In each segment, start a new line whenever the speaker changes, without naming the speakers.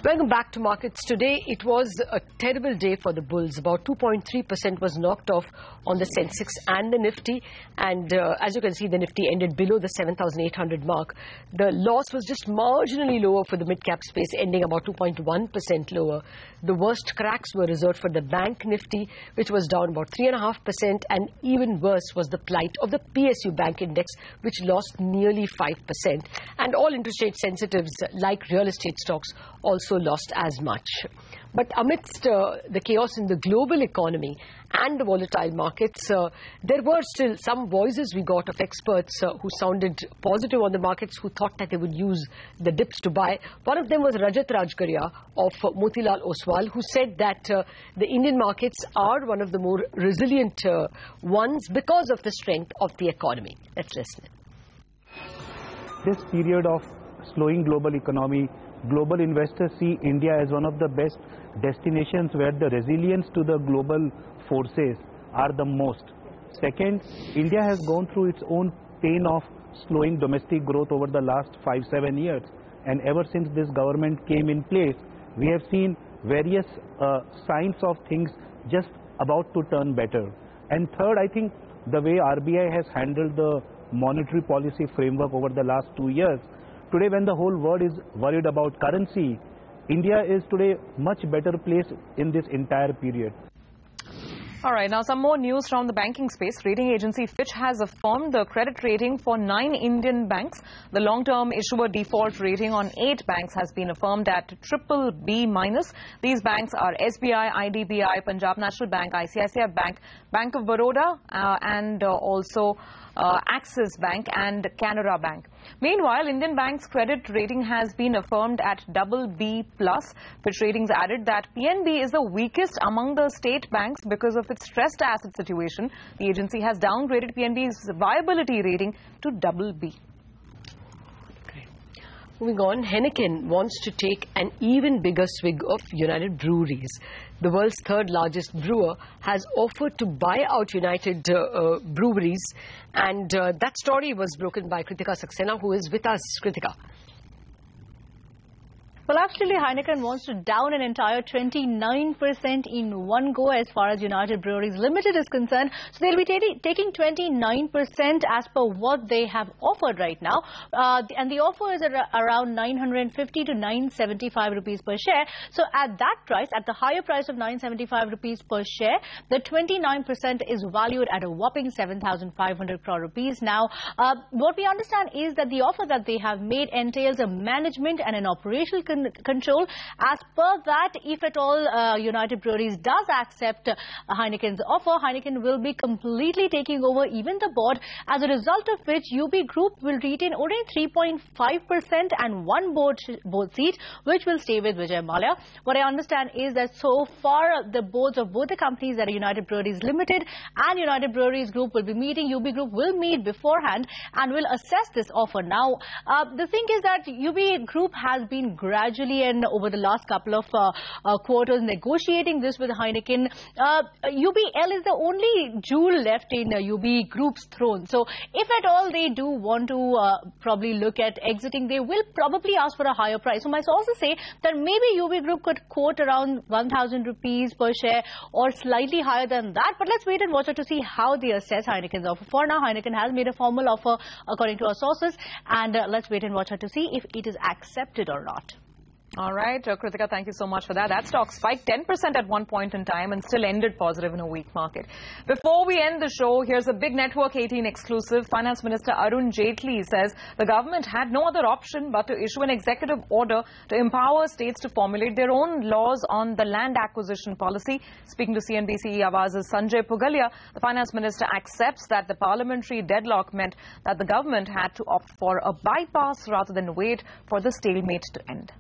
Welcome back to markets. Today, it was a terrible day for the bulls. About 2.3% was knocked off on the Sensex and the Nifty. And as you can see, the Nifty ended below the 7,800 mark. The loss was just marginally lower for the mid-cap space, ending about 2.1% lower. The worst cracks were reserved for the Bank Nifty, which was down about 3.5%. And even worse was the plight of the PSU Bank Index, which lost nearly 5%. And all interest rate sensitives, like real estate stocks, also lost as much. But amidst the chaos in the global economy and the volatile markets, there were still some voices we got of experts who sounded positive on the markets, who thought that they would use the dips to buy. One of them was Rajat Rajkaria of Motilal Oswal, who said that the Indian markets are one of the more resilient ones because of the strength of the economy. Let's listen.
This period of slowing global economy, global investors see India as one of the best destinations where the resilience to the global forces are the most. Second, India has gone through its own pain of slowing domestic growth over the last 5-7 years. And ever since this government came in place, we have seen various signs of things just about to turn better. And third, I think the way RBI has handled the monetary policy framework over the last 2 years, today, when the whole world is worried about currency, India is today much better placed in this entire period.
All right, now some more news from the banking space. Rating agency Fitch has affirmed the credit rating for 9 Indian banks. The long-term issuer default rating on 8 banks has been affirmed at BBB-. These banks are SBI, IDBI, Punjab National Bank, ICICI Bank, Bank of Baroda, and also Axis Bank and Canara Bank. Meanwhile, Indian Bank's credit rating has been affirmed at BB+. Fitch Ratings added that PNB is the weakest among the state banks because of its stressed asset situation. The agency has downgraded PNB's viability rating to BB.
Moving on, Heineken wants to take an even bigger swig of United Breweries. The world's third largest brewer has offered to buy out United Breweries, and that story was broken by Kritika Saxena, who is with us. Kritika.
Well, actually, Heineken wants to down an entire 29% in one go as far as United Breweries Limited is concerned. So they'll be taking 29% as per what they have offered right now. And the offer is around 950 to 975 rupees per share. So at that price, at the higher price of 975 rupees per share, the 29% is valued at a whopping 7,500 crore rupees. Now, what we understand is that the offer that they have made entails a management and an operational control. As per that, if at all United Breweries does accept Heineken's offer, Heineken will be completely taking over even the board, as a result of which UB Group will retain only 3.5% and one board seat, which will stay with Vijay Mallya. What I understand is that so far the boards of both the companies, that are United Breweries Limited and United Breweries Group, will be meeting. UB Group will meet beforehand and will assess this offer. Now, the thing is that UB Group has been gradually and over the last couple of quarters negotiating this with Heineken. UBL is the only jewel left in UB Group's throne. So if at all they do want to probably look at exiting, they will probably ask for a higher price. So my sources say that maybe UB Group could quote around 1,000 rupees per share or slightly higher than that. But let's wait and watch to see how they assess Heineken's offer. For now, Heineken has made a formal offer according to our sources, and let's wait and watch to see if it is accepted or not.
All right, Kritika, thank you so much for that. That stock spiked 10% at one point in time and still ended positive in a weak market. Before we end the show, here's a big Network 18 exclusive. Finance Minister Arun Jaitley says the government had no other option but to issue an executive order to empower states to formulate their own laws on the land acquisition policy. Speaking to CNBC Awaz's Sanjay Pugalia, the Finance Minister accepts that the parliamentary deadlock meant that the government had to opt for a bypass rather than wait for the stalemate to end.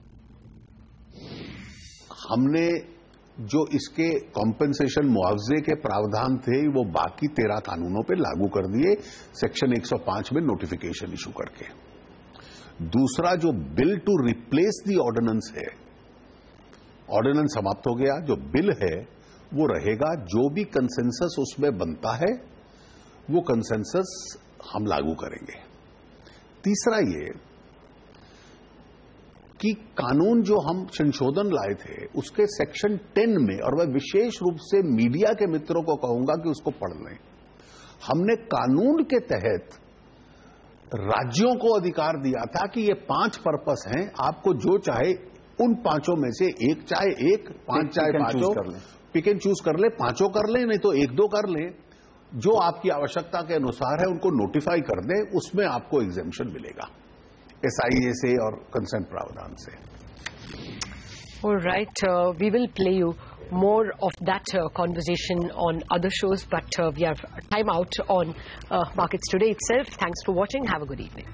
हमने जो इसके compensation मुआवजे के प्रावधान थे वो बाकी 13 कानूनों पे लागू कर दिए सेक्शन 105 में नोटिफिकेशन इशू करके। दूसरा जो bill to replace the ordinance है, ऑर्डिनेंस समाप्त हो गया, जो बिल है वो रहेगा। जो भी कंसेंसस उसमें बनता है वो कंसेंसस हम लागू करेंगे। तीसरा ये कि कानून जो हम संशोधन लाए थे उसके सेक्शन 10 में, और मैं विशेष रूप से मीडिया के मित्रों को कहूंगा कि उसको पढ़ लें, हमने कानून के तहत राज्यों को अधिकार दिया था कि ये 5 पर्पस हैं, आपको जो चाहे उन 5 में से एक चाहे एक, 5 चाहे 5, पिक एंड चूज कर ले, 5 कर ले, नहीं तो 1-2 कर ले, जो आपकी आवश्यकता के अनुसार है उनको नोटिफाई कर दें, उसमें आपको एग्जेम्पशन मिलेगा SIA से और कंसेंट प्रावधान से।
All right, we will play you more of that conversation on other shows, but we have time out on markets today itself. Thanks for watching. Have a good evening.